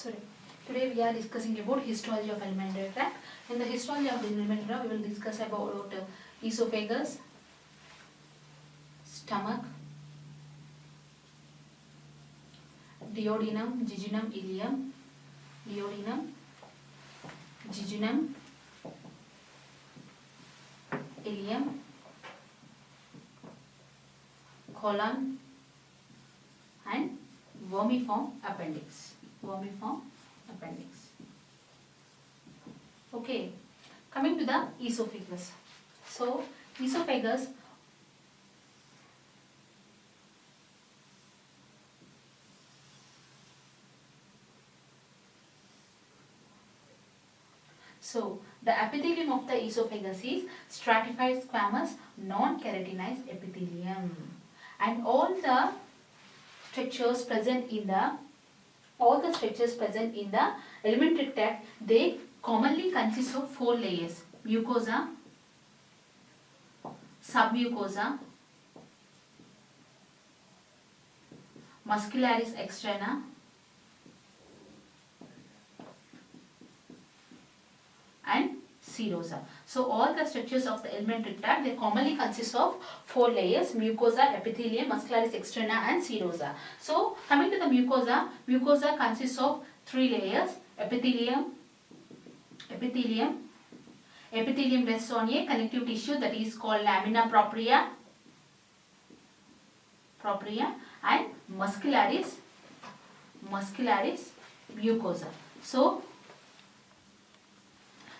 Sorry. Today we are discussing about histology of alimentary tract. In the histology of the alimentary tract, we will discuss about esophagus, stomach, duodenum, jejunum, ileum, duodenum, jejunum, ileum, colon, and vermiform appendix. Vermiform appendix. Okay, coming to the esophagus. So, esophagus the epithelium of the esophagus is stratified squamous non-keratinized epithelium, and all the structures present in the alimentary tract, they commonly consist of 4 layers: mucosa, submucosa, muscularis externa, and serosa. So all the structures of the alimentary tract, they commonly consist of 4 layers: mucosa, epithelium, muscularis externa, and serosa. So coming to the mucosa, mucosa consists of 3 layers: epithelium rests on a connective tissue that is called lamina propria, and muscularis mucosa.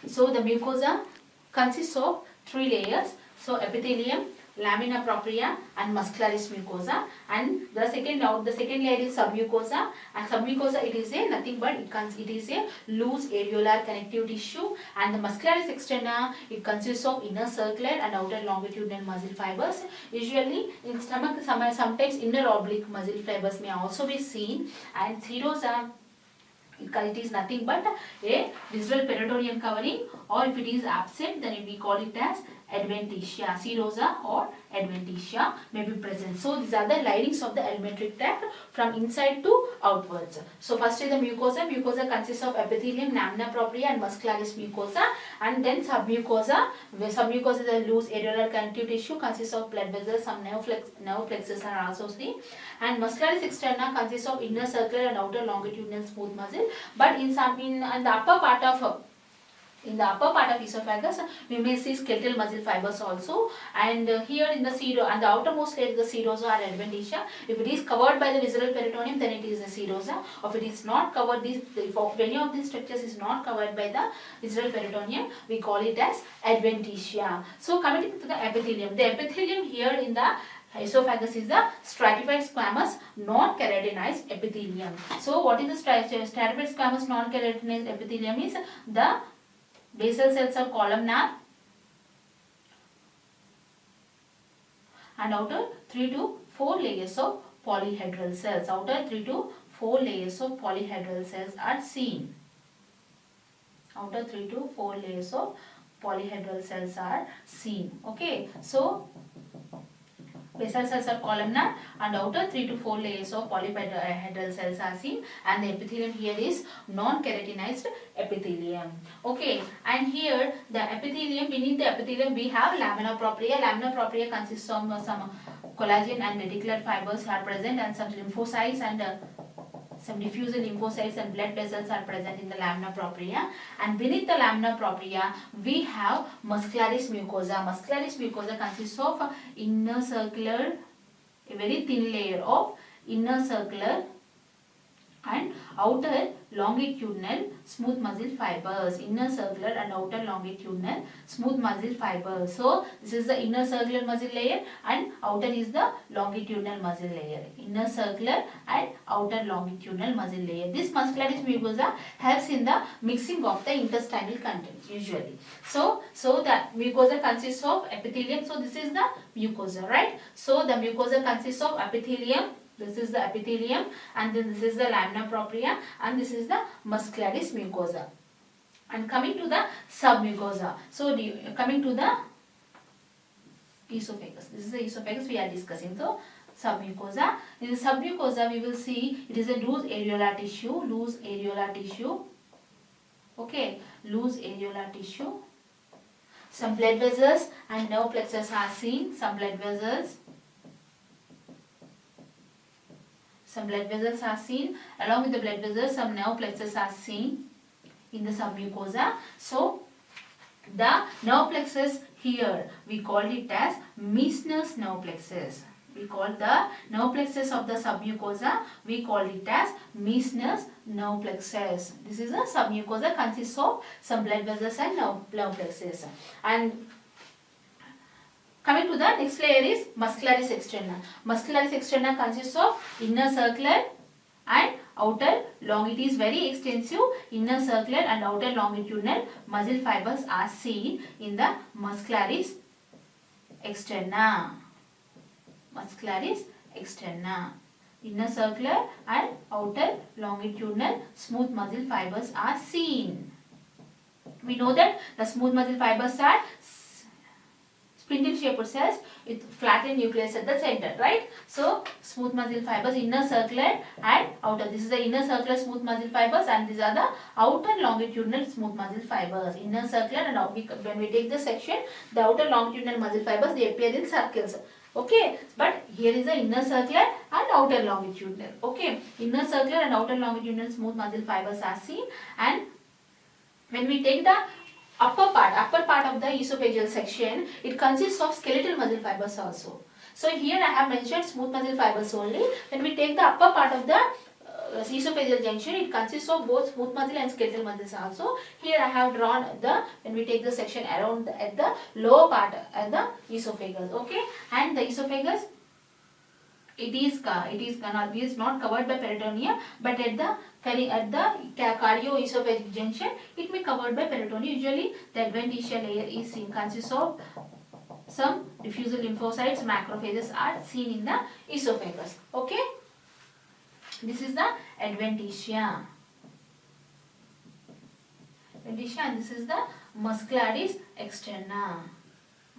So the mucosa consists of 3 layers. So epithelium, lamina propria, and muscularis mucosa. And the second layer is submucosa. And submucosa, it is a loose areolar connective tissue. And the muscularis externa, it consists of inner circular and outer longitudinal muscle fibers. Usually in stomach, sometimes inner oblique muscle fibers may also be seen. And serosa, it is nothing but a visceral peritoneal covering, or if it is absent, then we call it as adventitia. Serosa or adventitia may be present. So these are the linings of the alimentary tract from inside to outwards. So first is the mucosa. Mucosa consists of epithelium, lamina propria, and muscularis mucosa, and then submucosa. Submucosa is a loose areolar connective tissue, consists of blood vessels, some nerve plexus are also seen, and muscularis externa consists of inner circular and outer longitudinal smooth muscle. But in the upper part of esophagus, we may see skeletal muscle fibers also. And here in the and the outermost layer, the serosa or adventitia. If it is covered by the visceral peritoneum, then it is the serosa. Or if it is not covered, if any of these structures is not covered by the visceral peritoneum, we call it as adventitia. So coming to the epithelium, the epithelium here in the esophagus is the stratified squamous non-keratinized epithelium. So what is the stratified squamous non-keratinized epithelium? Is the basal cells are columnar and outer 3 to 4 layers of polyhedral cells. Outer 3 to 4 layers of polyhedral cells are seen. Outer 3 to 4 layers of polyhedral cells are seen. Okay, so basal cells are columnar and outer 3 to 4 layers of polyhedral cells are seen, and the epithelium here is non-keratinized epithelium. Okay, and here the epithelium, beneath the epithelium we have lamina propria. Lamina propria consists of some collagen and reticular fibers are present, and some lymphocytes and some diffuse lymphocytes and blood vessels are present in the lamina propria. And beneath the lamina propria, we have muscularis mucosa. Muscularis mucosa consists of inner circular, a very thin layer of inner circular and outer longitudinal smooth muscle fibers. Inner circular and outer longitudinal smooth muscle fibers. So this is the inner circular muscle layer and outer is the longitudinal muscle layer. Inner circular and outer longitudinal muscle layer. This muscularis mucosa helps in the mixing of the intestinal content usually. So the mucosa consists of epithelium. So this is the mucosa, right? So the mucosa consists of epithelium. This is the epithelium, and then this is the lamina propria, and this is the muscularis mucosa. And coming to the submucosa. So coming to the esophagus. This is the esophagus we are discussing. So submucosa. In the submucosa, we will see it is a loose areolar tissue, okay, loose areolar tissue. Some blood vessels and nerve plexus are seen, some blood vessels are seen. Along with the blood vessels, some nerve plexus are seen in the submucosa. So, the nerve plexus here, we call it as Meissner's nerve plexus. We call the nerve plexus of the submucosa, we call it as Meissner's nerve plexus. This is a submucosa, consists of some blood vessels and nerve plexus. And coming to the next layer is muscularis externa. Muscularis externa consists of inner circular and outer long. It is very extensive. Inner circular and outer longitudinal muscle fibers are seen in the muscularis externa. Muscularis externa. Inner circular and outer longitudinal smooth muscle fibers are seen. We know that the smooth muscle fibers are spindle shaped cells with flattened nucleus at the center, right? So, smooth muscle fibers, inner circular and outer. This is the inner circular smooth muscle fibers and these are the outer longitudinal smooth muscle fibers. Inner circular and when we take the section, the outer longitudinal muscle fibers, they appear in circles. Okay, but here is the inner circular and outer longitudinal. Okay, inner circular and outer longitudinal smooth muscle fibers are seen, and when we take the upper part of the esophageal section, it consists of skeletal muscle fibers also. So here I have mentioned smooth muscle fibers only. When we take the upper part of the esophageal junction, it consists of both smooth muscle and skeletal muscles also. Here I have drawn the, when we take the section around at the lower part at the esophagus. Okay, and the esophagus, it is not covered by peritoneum, but at the cardio-esophageal junction, it may be covered by peritoneum. Usually, the adventitial layer is seen, consists of some diffusal lymphocytes, macrophages are seen in the esophagus. Okay, this is the adventitia. And this is the muscularis externa.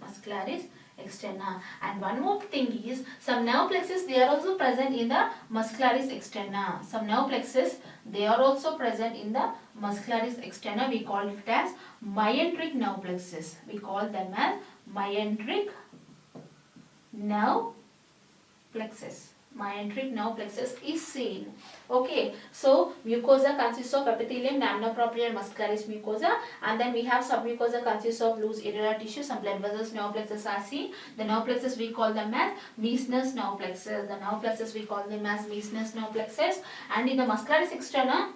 Muscularis externa. And one more thing is, some nerve plexus, they are also present in the muscularis externa. Some nerve plexus, they are also present in the muscularis externa. We call it as myenteric nerve plexus. We call them as myenteric nerve plexus. Myenteric nerve plexus is seen. Okay, so mucosa consists of epithelium, lamina propria and muscularis mucosa, and then we have submucosa consists of loose areolar tissue, some blood vessels, nerve plexus are seen. The nerve plexus we call them as Meissner's nerve plexus. The nerve plexus we call them as Meissner's nerve plexus, and in the muscularis externa,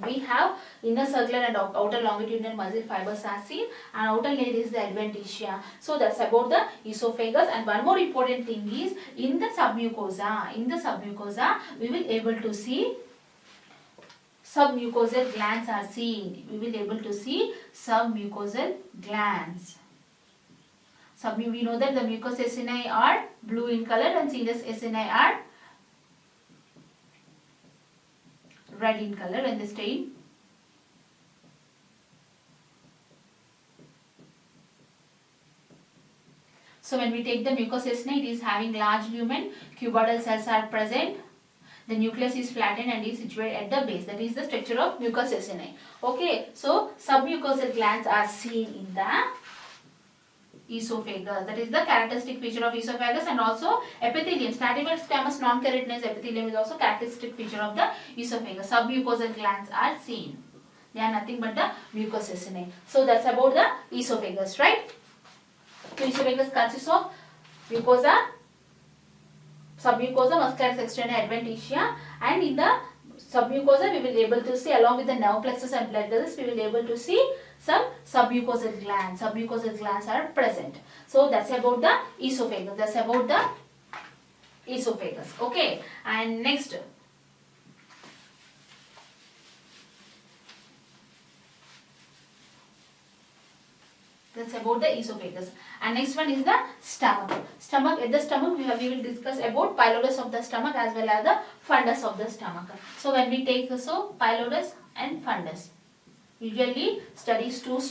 we have inner circular and outer longitudinal muscle fibers are seen, and outer layer is the adventitia. So that's about the esophagus. And one more important thing is, in the submucosa, we will able to see submucosal glands are seen. We will able to see submucosal glands. We know that the mucous acini are blue in color and serous acini are red in color and the stain. So when we take the mucous acini, it is having large lumen, cuboidal cells are present, the nucleus is flattened and is situated at the base. That is the structure of mucous acini. Okay, so submucosal glands are seen in the esophagus. That is the characteristic feature of esophagus, and also epithelium. Stratified squamous non-keratinized epithelium is also characteristic feature of the esophagus. Submucosal glands are seen. They are nothing but the mucous acini. So that's about the esophagus, right? So esophagus consists of mucosa, submucosa, muscularis externa, adventitia, and in the submucosa we will be able to see, along with the nerve plexus and blood vessels, we will be able to see some submucosal glands. Submucosal glands are present. So that's about the esophagus. Okay, and next, that's about the esophagus. And next one is the stomach. At the stomach we will discuss about pylorus of the stomach as well as the fundus of the stomach. So when we take pylorus and fundus, usually studies two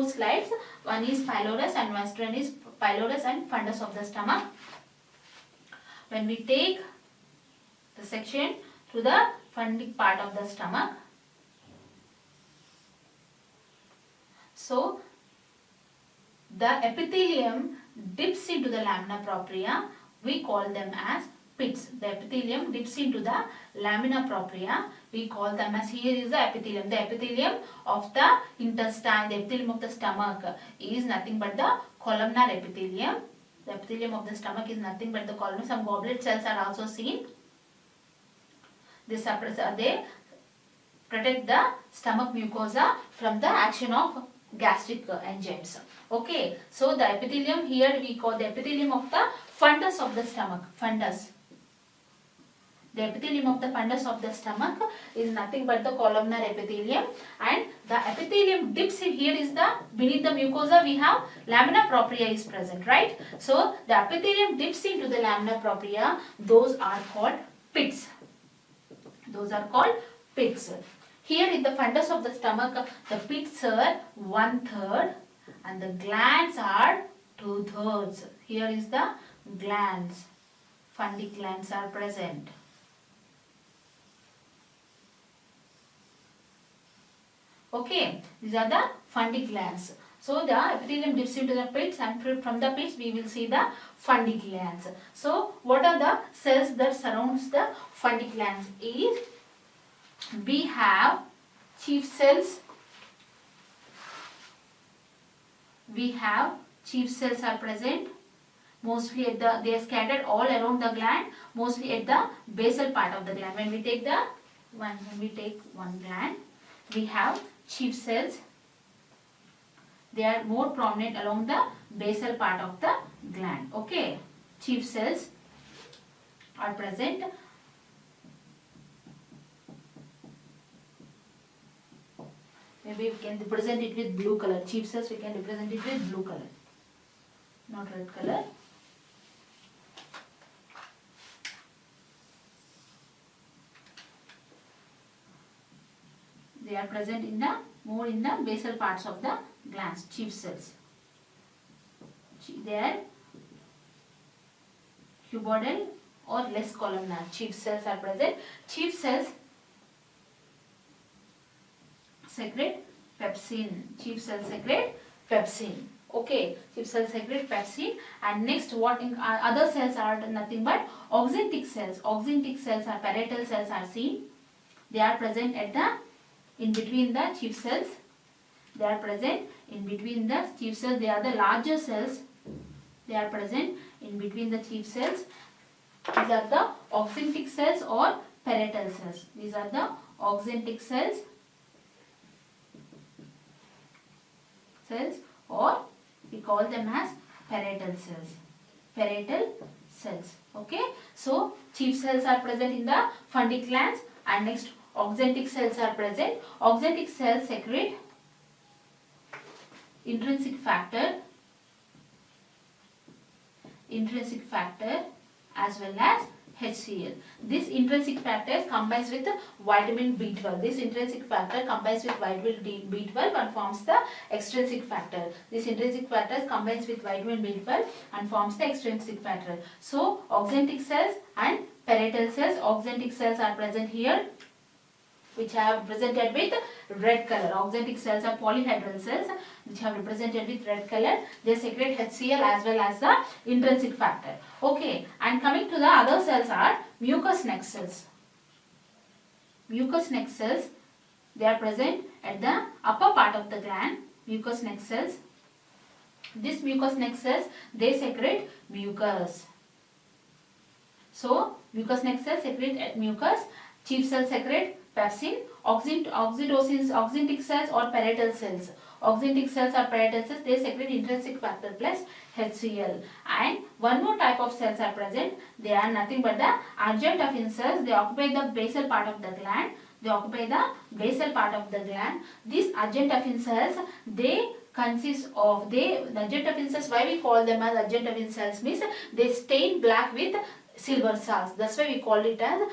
slides. One is pylorus and one is pylorus and fundus of the stomach. when we take the section to the fundic part of the stomach, so the epithelium dips into the lamina propria. We call them as pits. The epithelium dips into the lamina propria. We call them as, here is the epithelium. The epithelium of the intestine, the epithelium of the stomach is nothing but the columnar epithelium. The epithelium of the stomach is nothing but the columnar. Some goblet cells are also seen. They protect the stomach mucosa from the action of gastric enzymes. Okay, so the epithelium here we call the epithelium of the fundus of the stomach. Fundus. The epithelium of the fundus of the stomach is nothing but the columnar epithelium, and the epithelium dips in, here is the, beneath the mucosa we have lamina propria is present, right? So the epithelium dips into the lamina propria. Those are called pits. Those are called pits. Here in the fundus of the stomach, the pits are 1/3 and the glands are 2/3. Here is the glands. Fundic glands are present. Okay, these are the fundic glands. So the epithelium dips into the pits, and from the pits we will see the fundic glands. So what are the cells that surrounds the fundic glands? Is we have chief cells. We have chief cells are present. Mostly at the, they are scattered all around the gland. Mostly at the basal part of the gland. When we take one gland, we have chief cells. They are more prominent along the basal part of the gland. Okay, chief cells are present. Maybe we can represent it with blue color. Chief cells we can represent it with blue color, not red color. They are present in the more in the basal parts of the glands, chief cells. They are cuboidal or less columnar. Chief cells are present. Chief cells secrete pepsin. Chief cells secrete pepsin. Okay, chief cells secrete pepsin. And next, what in other cells are nothing but oxyntic cells. Oxyntic cells are parietal cells are seen. They are present at the in between the chief cells. They are present in between the chief cells. They are the larger cells. They are present in between the chief cells. These are the oxyntic cells or parietal cells. These are the oxyntic cells. Or we call them as parietal cells. Parietal cells. Okay. So chief cells are present in the fundic glands, and next oxyntic cells are present. Oxyntic cells secrete intrinsic factor as well as HCl. This intrinsic factor combines with vitamin B12. This intrinsic factor combines with vitamin B12 and forms the extrinsic factor. This intrinsic factor combines with vitamin B12 and forms the extrinsic factor. So oxyntic cells and parietal cells. Oxyntic cells are present here, which are represented with red color. Oxyntic cells are polyhedral cells, which have represented with red color. They secrete HCl as well as the intrinsic factor. Okay, and coming to the other cells are mucous neck cells. Mucous neck cells, they are present at the upper part of the gland. Mucous neck cells. These mucous neck cells, they secrete mucus. So mucous neck cells secrete mucus. Chief cells secrete pepsin. Oxyntic cells or parietal cells. Oxyntic cells or parietal cells, they secrete intrinsic factor plus HCl. And one more type of cells are present. They are nothing but the adjunctive cells. They occupy the basal part of the gland. These adjunctive cells, they consist of the adjunctive cells. Why we call them as adjunctive cells means they stain black with silver salts. That's why we call it as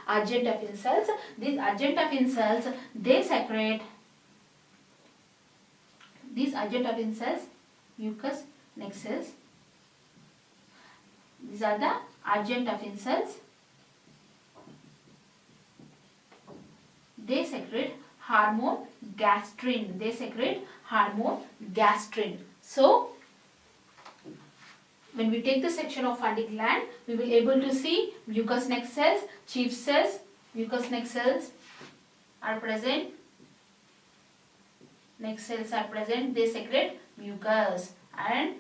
adjunctive cells. These adjunctive cells, they secrete These adjunct afferent cells, mucous neck cells. These are the adjunct afferent cells. They secrete hormone gastrin. They secrete hormone gastrin. So, when we take the section of fundy gland, we will able to see mucous neck cells, chief cells, mucous neck cells are present. Neck cells are present, they secrete mucus, and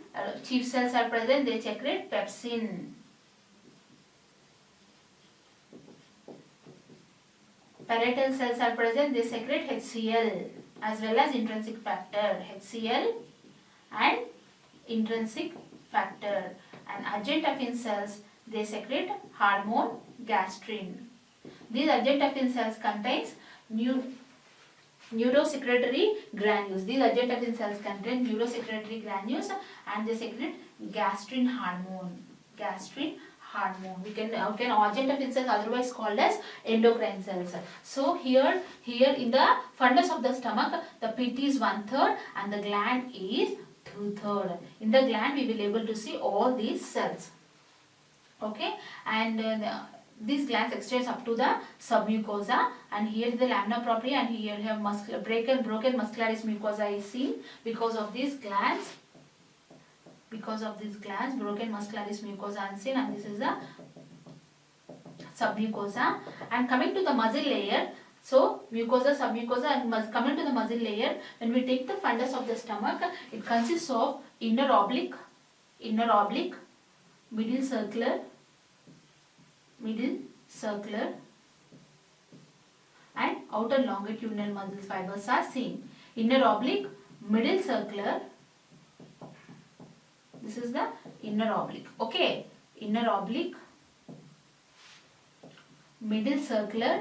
chief cells are present, they secrete pepsin. Parietal cells are present, they secrete HCl as well as intrinsic factor, HCl and intrinsic factor. And adjunct afferent cells, they secrete hormone gastrin. These adjunct afferent cells contains neurosecretory granules. These adjunct afferent cells contain neurosecretory granules and they secrete gastrin hormone. Gastrin hormone. We can adjunct afferent cells otherwise called as endocrine cells. So here in the fundus of the stomach, the pit is 1/3 and the gland is 2/3. In the gland we will able to see all these cells. Okay, and these glands extends up to the submucosa, and here is the lamina propria, and here we have broken muscularis mucosa is seen because of these glands. Because of these glands, broken muscularis mucosa is seen, and this is the submucosa. And coming to the muscle layer, so mucosa, submucosa, and coming to the muscle layer, when we take the fundus of the stomach, it consists of inner oblique, middle circular, and outer longitudinal muscle fibers are seen. Inner oblique, middle circular. This is the inner oblique. Okay, inner oblique, middle circular,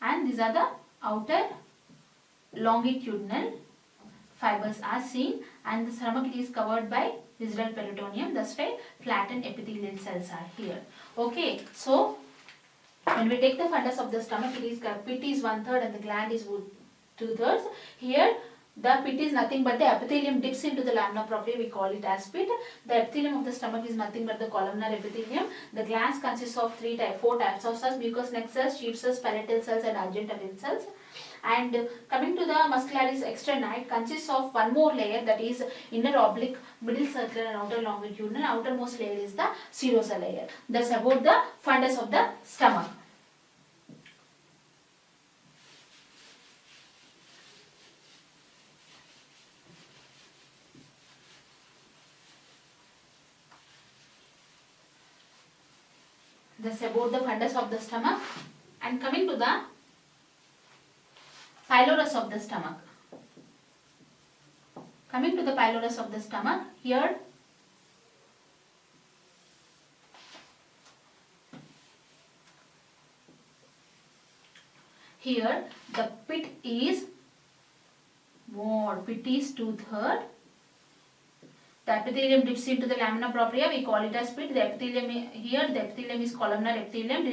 and these are the outer longitudinal fibers are seen, and the stomach is covered by visceral peritoneum. That's why flattened epithelial cells are here. Okay, so when we take the fundus of the stomach, pit is 1/3 and the gland is 2/3. Here the pit is nothing but the epithelium dips into the lamina propria, we call it as pit. The epithelium of the stomach is nothing but the columnar epithelium. The glands consist of 4 types of cells: mucous neck cells, chief cells, parietal cells and adjunct afferent cells. And coming to the muscularis externi, it consists of one more layer, that is inner oblique, middle circular and outer longitudinal. Outermost layer is the serosa layer. That's about the fundus of the stomach. That's about the fundus of the stomach. And coming to the pylorus of the stomach. Coming to the pylorus of the stomach, here the pit is more. Pit is 2/3. The epithelium dips into the lamina propria, we call it as pit. The epithelium here, the epithelium is columnar epithelium,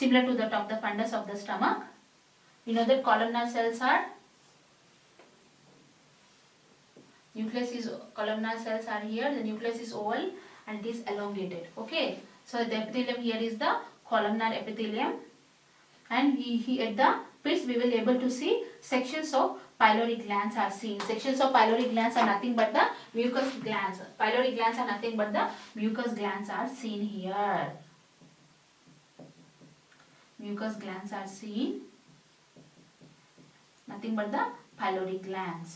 similar to that of the fundus of the stomach. We know that columnar cells are, columnar cells are here, the nucleus is oval and it is elongated. Okay, so the epithelium here is the columnar epithelium, and at the pits we will able to see sections of pyloric glands are seen. Sections of pyloric glands are nothing but the mucous glands. Pyloric glands are nothing but the mucous glands are seen here. Mucous glands are seen. Nothing but the pyloric glands.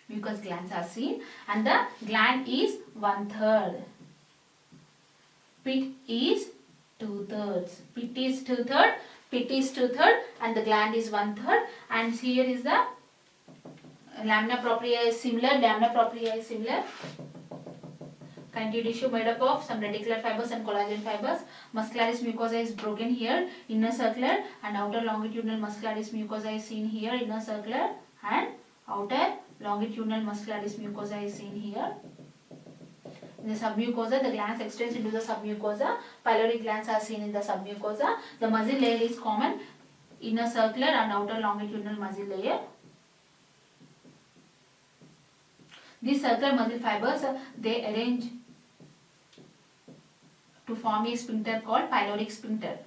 Mucous glands are seen, and the gland is 1/3. Pit is 2/3. Pit is 2/3. Pit is 2/3 and the gland is 1/3. And here is the lamina propria is similar. Lamina propria is similar. Connective tissue made up of some reticular fibers and collagen fibers. Muscularis mucosa is broken here, inner circular, and outer longitudinal muscularis mucosa is seen here, inner circular, and outer longitudinal muscularis mucosa is seen here. In the submucosa, the glands extends into the submucosa. Pyloric glands are seen in the submucosa. The muscle layer is common. inner circular and outer longitudinal muscle layer. These circular muscle fibers, they arrange to form a sphincter called pyloric sphincter.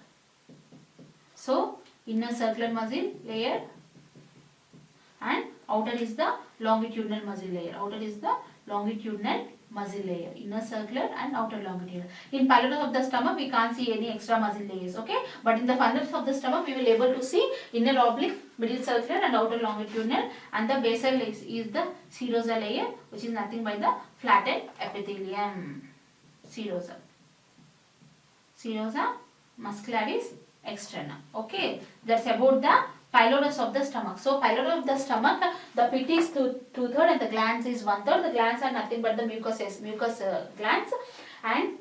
So, inner circular muscle layer and outer is the longitudinal muscle layer. Outer is the longitudinal muscle layer. Inner circular and outer longitudinal. In pylorus of the stomach, we can't see any extra muscle layers, okay? But in the fundus of the stomach, we will able to see inner oblique, middle circular and outer longitudinal, and the basal is the serosa layer, which is nothing but the flattened epithelium. Serosa muscularis externa. Okay, that's about the pylorus of the stomach. So, pylorus of the stomach, the pit is 2/3 and the glands is 1/3. The glands are nothing but the mucus glands, and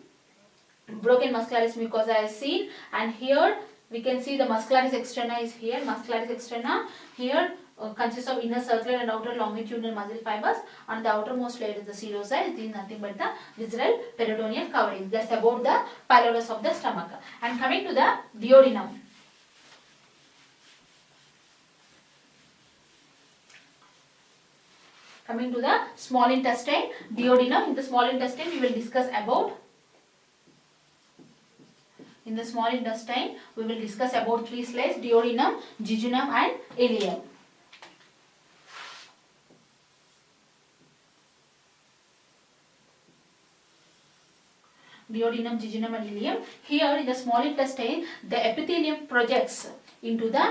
broken muscularis mucosa is seen, and here we can see the muscularis externa is here. Muscularis externa here consists of inner circular and outer longitudinal muscle fibers, and the outermost layer is the serosa. It is nothing but the visceral peritoneal covering. That's about the pylorus of the stomach. And coming to the duodenum. Coming to the small intestine, duodenum. In the small intestine, we will discuss about. In the small intestine, we will discuss about 3 slides: duodenum, jejunum, and ileum. Duodenum, jejunum, and ileum. Here in the small intestine, the epithelium projects into the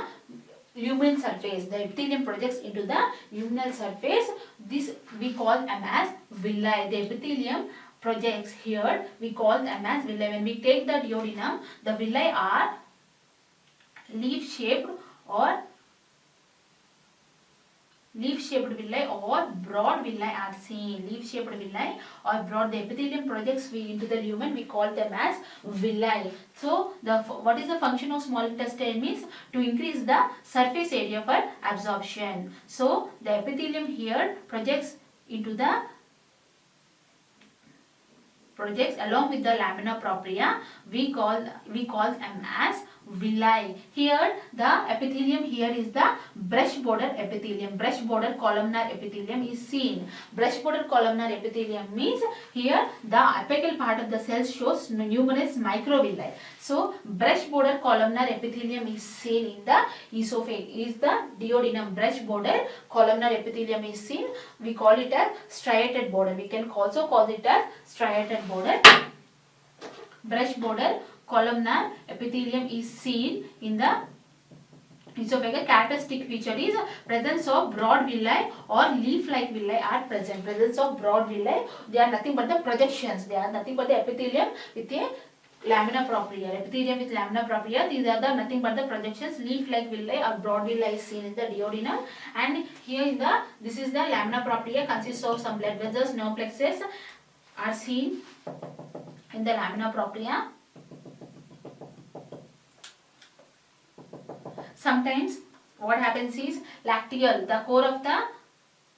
luminal surface. The epithelium projects into the luminal surface. This we call them as villi. The epithelium projects here. We call them as villi. When we take the duodenum, the villi are leaf-shaped or villi or broad villi are seen. Leaf-shaped villi or broad. The epithelium projects into the lumen. We call them as villi. So, what is the function of small intestine means to increase the surface area for absorption. So, the epithelium here projects along with the lamina propria. We call them as villi. Here the epithelium here is the brush border epithelium. Brush border columnar epithelium is seen. Brush border columnar epithelium means here the apical part of the cell shows numerous microvilli. So brush border columnar epithelium is seen in the esophagus. Is the duodenum. Brush border columnar epithelium is seen. We call it as striated border. We can also call it as striated border. Brush border columnar epithelium is seen in the esophagus. Characteristic feature is presence of broad villi or leaf-like villi are present. Presence of broad villi, they are nothing but the projections. They are nothing but the epithelium with a lamina propria. Epithelium with lamina propria, these are the nothing but the projections. Leaf-like villi or broad villi is seen in the duodenum. And here in this is the lamina propria, consists of some blood vessels, nerve plexus are seen in the lamina propria. Sometimes what happens is lacteal, the core of the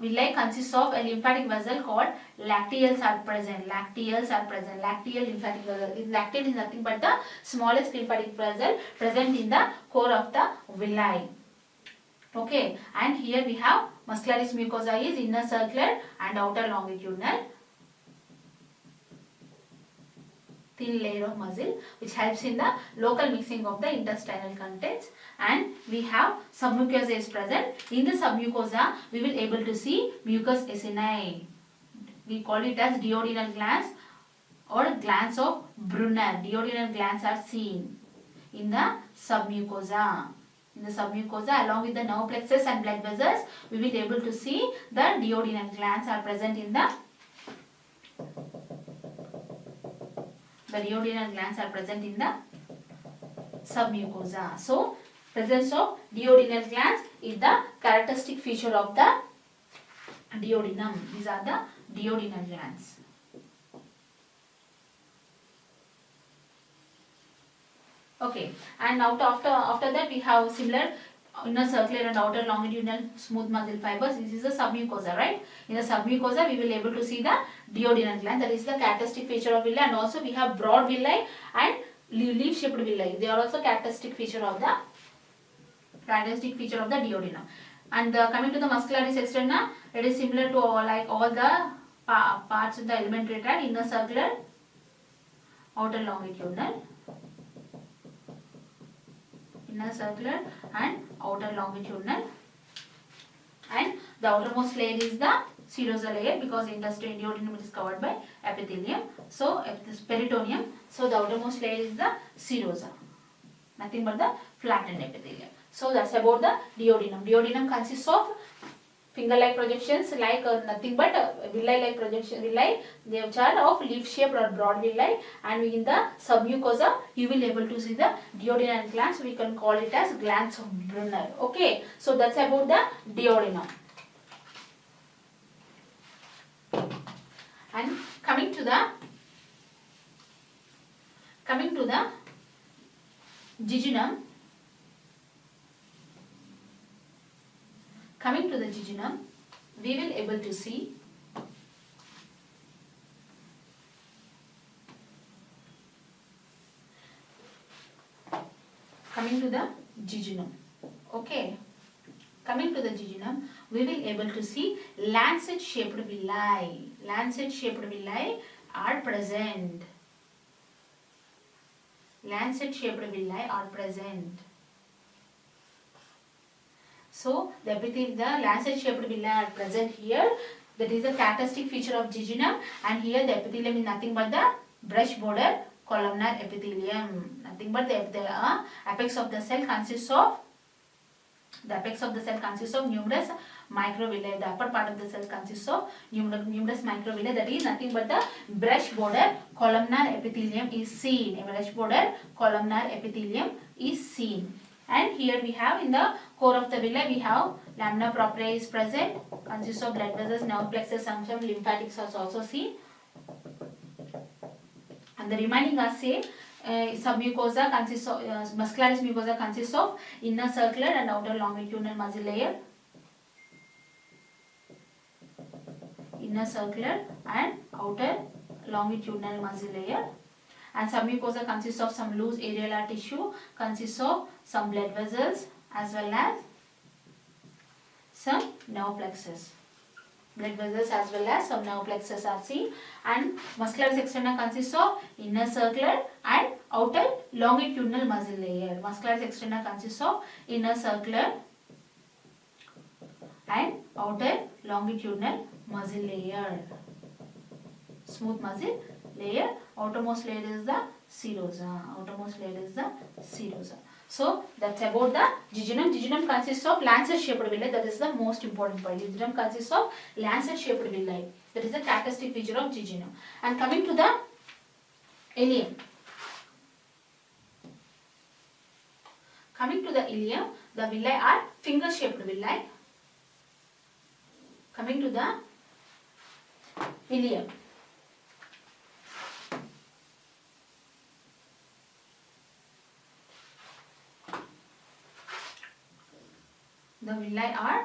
villi consists of a lymphatic vessel called lacteals are present. Lacteal lymphatic vessel. Lacteal is nothing but the smallest lymphatic vessel present in the core of the villi. Okay, and here we have muscularis mucosa is inner circular and outer longitudinal. Thin layer of muscle which helps in the local mixing of the intestinal contents, and we have submucosa is present. In the submucosa we will able to see mucus acini. We call it as duodenal glands or glands of Brunner. Duodenal glands are seen in the submucosa. In the submucosa along with the nerve plexus and blood vessels we will able to see the duodenal glands are present in the duodenal glands are present in the submucosa. So, presence of duodenal glands is the characteristic feature of the duodenum. These are the duodenal glands. Okay, and after that we have similar inner circular and outer longitudinal smooth muscle fibers. This is the submucosa, right? In the submucosa we will able to see the duodenal gland. That is the characteristic feature of villi, and also we have broad villi and leaf-shaped villi. They are also characteristic feature of the characteristic feature of the duodenum. And coming to the muscularis externa, it is similar to all the parts of the alimentary tract, inner circular, outer longitudinal, inner circular and outer longitudinal, and the outermost layer is the serosa layer because intestine duodenum is covered by epithelium. So this peritoneum, so the outermost layer is the serosa, nothing but the flattened epithelium. So that's about the duodenum. Duodenum consists of finger-like projections like nothing but villi-like projection, villi, they are of leaf-shaped or broad villi, and in the submucosa you will able to see the duodenal glands. We can call it as glands of Brunner. Okay, so that's about the duodenum. And coming to the jejunum. Coming to the jejunum, we will able to see coming to the jejunum. Okay. Coming to the jejunum, we will able to see lancet shaped villi. Lancet shaped villi are present. Lancet shaped villi are present. So the lancet shaped villi are present here. That is a characteristic feature of jejunum, and here the epithelium is nothing but the brush border columnar epithelium. Nothing but the apex of the cell consists of numerous microvilli. The upper part of the cell consists of numerous microvilli. That is nothing but the brush border columnar epithelium is seen. A brush border columnar epithelium is seen. And here we have in the core of the villi we have lamina propria is present, consists of blood vessels, nerve plexus, some lymphatics are also seen. And the remaining are same. Submucosa consists of muscularis mucosa consists of inner circular and outer longitudinal muscle layer. Inner circular and outer longitudinal muscle layer. And submucosa consists of some loose areolar tissue, consists of some blood vessels as well as some nerve plexus. Blood vessels as well as some nerve plexus are seen. And muscularis externa consists of inner circular and outer longitudinal muscle layer. Muscularis externa consists of inner circular and outer longitudinal muscle layer. Smooth muscle layer. Outermost layer is the serosa. Outermost layer is the serosa. So that's about the jejunum. Jejunum consists of lancet shaped villi. That is the most important part. Jejunum consists of lancet shaped villi. That is the characteristic feature of jejunum. And coming to the ileum. Coming to the ileum, the villi are finger shaped villi. Coming to the ileum. The villi are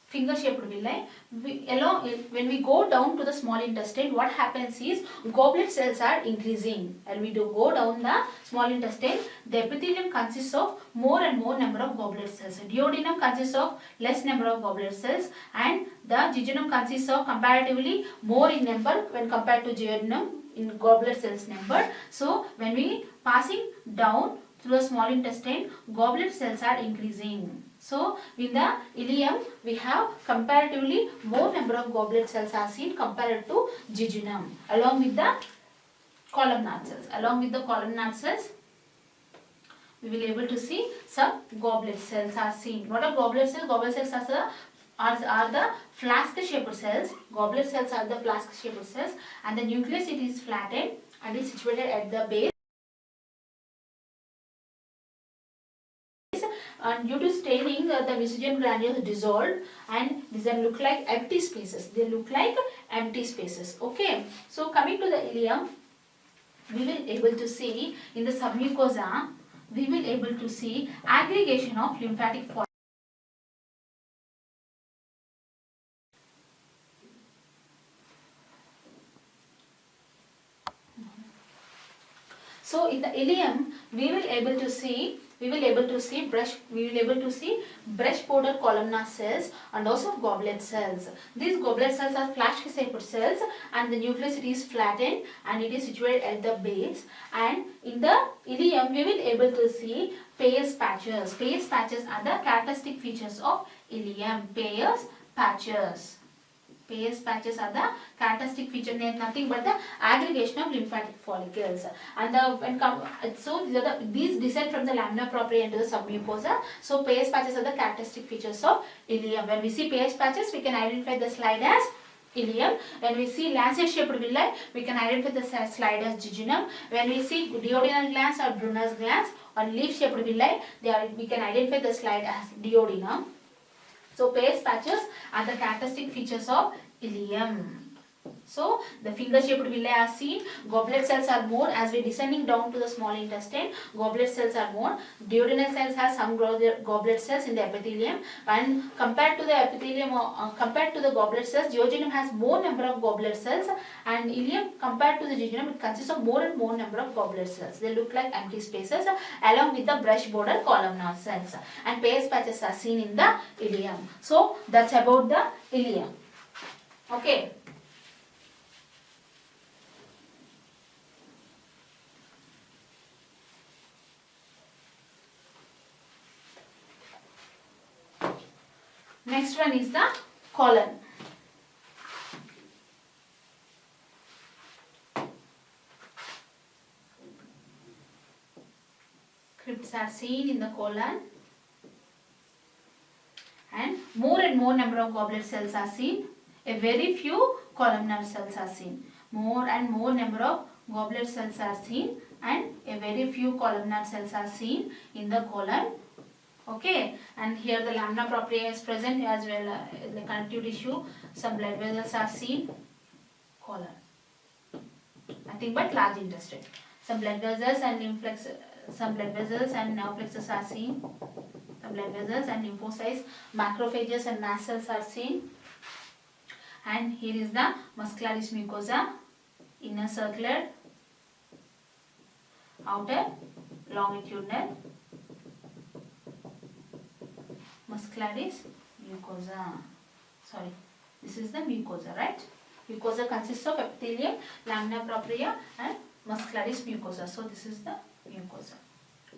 finger shaped villi. When we go down to the small intestine, what happens is goblet cells are increasing. And we go down the small intestine, the epithelium consists of more and more number of goblet cells. Duodenum consists of less number of goblet cells, and the jejunum consists of comparatively more in number when compared to duodenum in goblet cells number. So when we passing down through the small intestine, goblet cells are increasing. So in the ileum, we have comparatively more number of goblet cells are seen compared to jejunum, along with the columnar cells. Along with the columnar cells, we will able to see some goblet cells are seen. What are goblet cells? Goblet cells are the flask shaped cells. Goblet cells are the flask shaped cells, and the nucleus it is flattened and is situated at the base. And due to staining, the vesican granules dissolved, and these look like empty spaces. They look like empty spaces. Okay. So coming to the ileum, we will able to see in the submucosa, we will able to see aggregation of lymphatic follicles. So in the ileum, we will able to see we will able to see brush border columnar cells and also goblet cells. These goblet cells are flash shaped cells and the nucleus it is flattened and it is situated at the base, and in the ileum we will able to see Peyer's patches. Peyer's patches are the characteristic features of ileum. Peyer's patches. Peyer's patches are the characteristic feature, nothing but the aggregation of lymphatic follicles. And these descend from the lamina propria into the submucosa. So Peyer's patches are the characteristic features of ileum. When we see Peyer's patches, we can identify the slide as ileum. When we see lancet shaped villi, we can identify the slide as jejunum. When we see duodenal glands or Brunner's glands or leaf shaped villi, we can identify the slide as duodenum. So Peyer's patches are the characteristic features of ileum. So the finger shaped villi are seen. Goblet cells are more as we descending down to the small intestine. Goblet cells are more. Duodenal cells have some goblet cells in the epithelium, and compared to the epithelium compared to the goblet cells, duodenum has more number of goblet cells, and ileum compared to the jejunum it consists of more and more number of goblet cells. They look like empty spaces along with the brush border columnar cells, and Peyer's patches are seen in the ileum. So that's about the ileum. Okay. Next one is the colon. Crypts are seen in the colon, and more number of goblet cells are seen. A very few columnar cells are seen. More and more number of goblet cells are seen, and a very few columnar cells are seen in the colon. Okay, and here the lamina propria is present as well, the connective tissue. Some blood vessels are seen. Colon, nothing but large intestine. Some blood vessels and nerve plexus are seen. Some blood vessels and lymphocytes, macrophages and mast cells are seen. And here is the muscularis mucosa, inner circular, outer longitudinal. Muscularis mucosa. Sorry, this is the mucosa, right? Mucosa consists of epithelium, lamina propria, and muscularis mucosa. So this is the mucosa.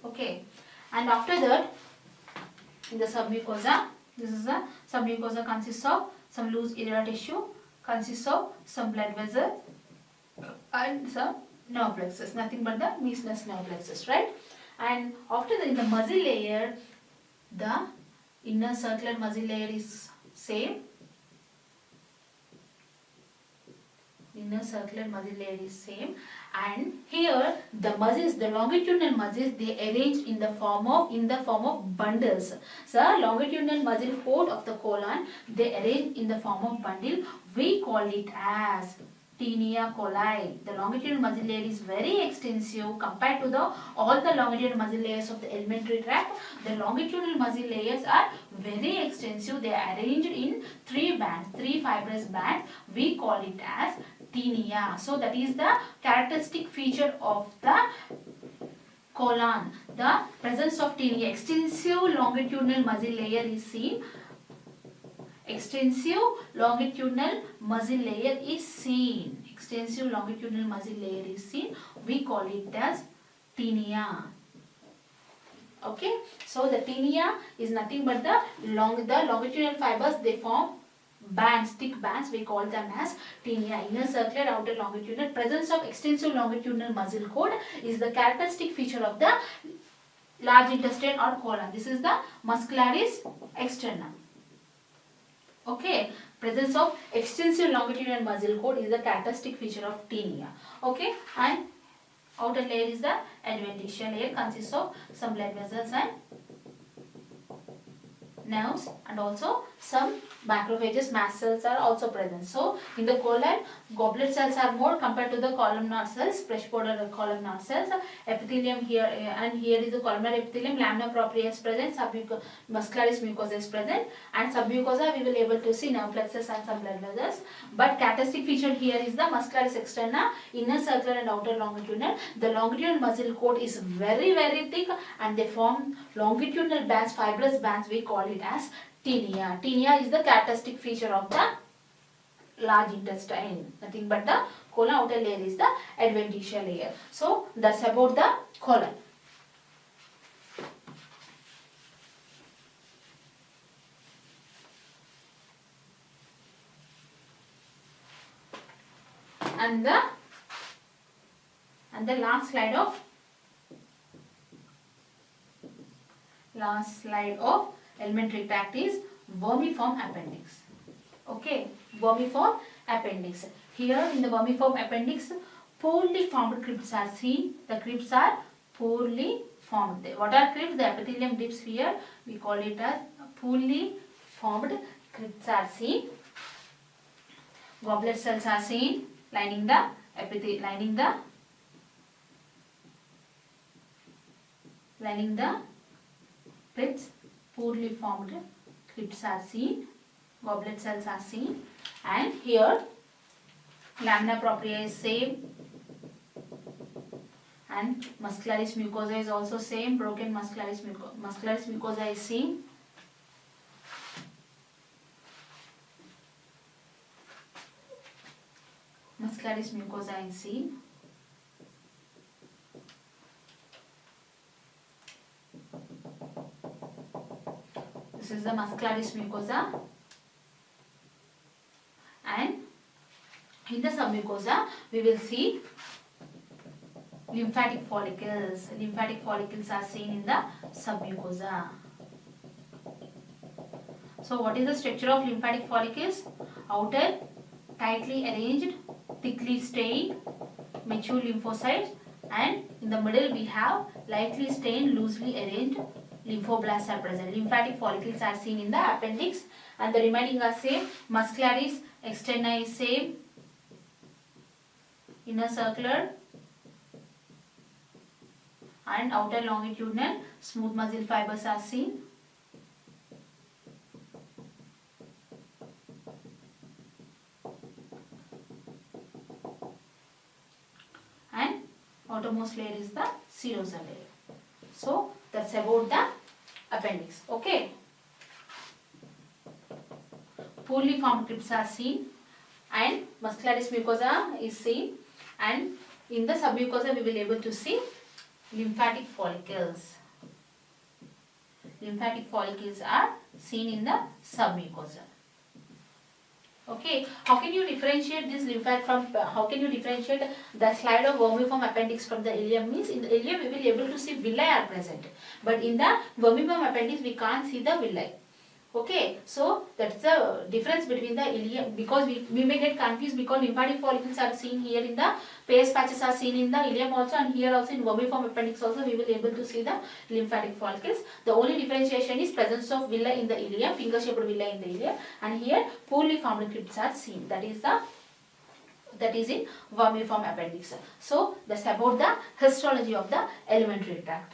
Okay, and after that, in the submucosa, this is the submucosa consists of some loose irregular tissue, consists of some blood vessels and some nerve plexus. Nothing but the meaningless nerve plexus, right? And after that, in the muscle layer, the inner circular muscle layer is same. Inner circular muscle layer is same, and here the muscles, the longitudinal muscles, they arrange in the form of bundles. So longitudinal muscle cord of the colon, they arrange in the form of bundle. We call it as tinea coli. The longitudinal muscle layer is very extensive compared to all the longitudinal muscle layers of the alimentary tract. The longitudinal muscle layers are very extensive. They are arranged in 3 bands, 3 fibrous bands. We call it as tinea. So that is the characteristic feature of the colon. The presence of tinea. Extensive longitudinal muscle layer is seen. Extensive longitudinal muscle layer is seen. Extensive longitudinal muscle layer is seen. We call it as tinea. Okay. So the tinea is nothing but the longitudinal fibers. They form bands, thick bands. We call them as tinea. Inner circular, outer longitudinal. Presence of extensive longitudinal muscle cord is the characteristic feature of the large intestine or colon. This is the muscularis externa. Okay, presence of extensive longitudinal muscle cord is the characteristic feature of tinea. Okay, and outer layer is the adventitious layer, consists of some blood vessels and nerves, and also some macrophages, mast cells are also present. So in the colon, goblet cells are more compared to the columnar cells, fresh border columnar cells. Epithelium here and here is the columnar epithelium, lamina propria is present, muscularis mucosa is present, and submucosa we will able to see nerve plexus and some blood vessels. But characteristic feature here is the muscularis externa, inner circular and outer longitudinal. The longitudinal muscle coat is very thick and they form longitudinal bands, fibrous bands, we call it as tinea. Tinea is the characteristic feature of the large intestine. Nothing but the colon outer layer is the adventitial layer. So that's about the colon. And the last slide of alimentary tract is vermiform appendix. Okay, vermiform appendix. Here in the vermiform appendix, poorly formed crypts are seen. The crypts are poorly formed. What are crypts? The epithelium dips here. We call it as poorly formed crypts are seen. Goblet cells are seen lining the crypts. Poorly formed crypts are seen. Goblet cells are seen, and here lamina propria is same, and muscularis mucosa is also same. Broken muscularis mucosa is seen. Muscularis mucosa is seen. This is the muscularis mucosa, and in the submucosa we will see lymphatic follicles. Lymphatic follicles are seen in the submucosa. So what is the structure of lymphatic follicles? Outer tightly arranged, thickly stained, mature lymphocytes, and in the middle we have lightly stained, loosely arranged lymphoblasts are present. Lymphatic follicles are seen in the appendix, and the remaining are same. Muscularis externa is same, inner circular and outer longitudinal. Smooth muscle fibers are seen. And outermost layer is the serosal layer. So that's about the appendix. Okay. Poorly formed crypts are seen, and muscularis mucosa is seen, and in the submucosa we will able to see lymphatic follicles. Lymphatic follicles are seen in the submucosa. Okay, how can you differentiate this lymphatic from, how can you differentiate the slide of vermiform appendix from the ileum? Means in the ileum we will be able to see villi are present, but in the vermiform appendix we can't see the villi. Okay, so that's the difference between the ileum, because we may get confused because lymphatic follicles are seen here in the Peyer's patches are seen in the ileum also, and here also in vermiform appendix also we will be able to see the lymphatic follicles. The only differentiation is presence of villi in the ileum, finger shaped villi in the ileum, and here poorly formed crypts are seen. That is in vermiform appendix. So that's about the histology of the alimentary tract.